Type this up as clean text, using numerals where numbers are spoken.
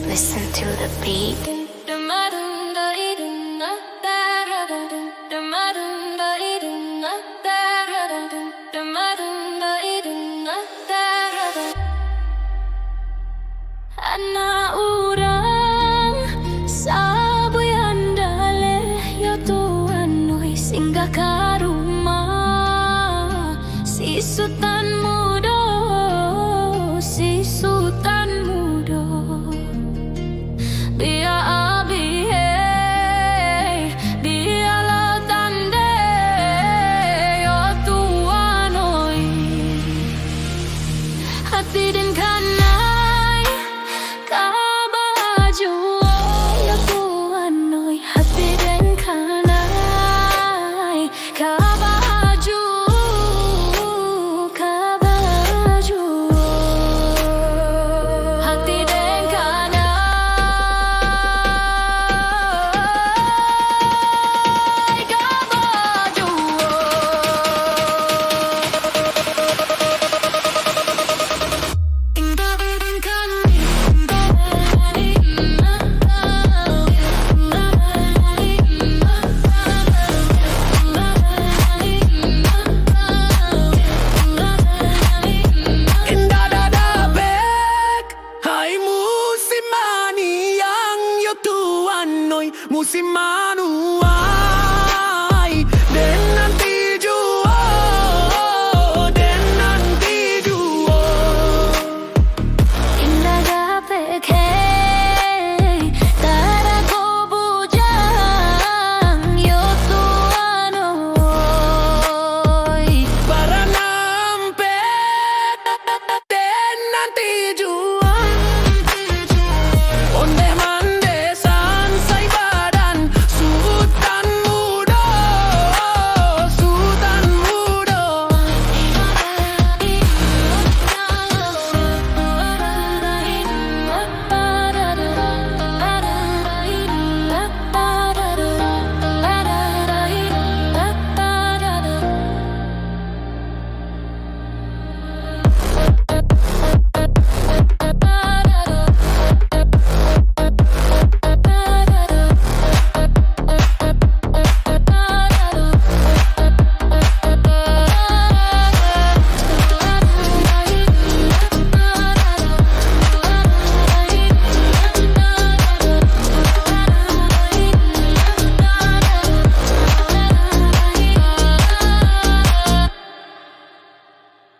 Listen to the beat. Anak urang saboy handale yo tuan noy singgah ka rumah si sultan mudo Bia abi hey bia lautan de yo tuan noy hati din kanai kabaju yo tuan noy hati din kanai kabaju hati din kanai Musim manu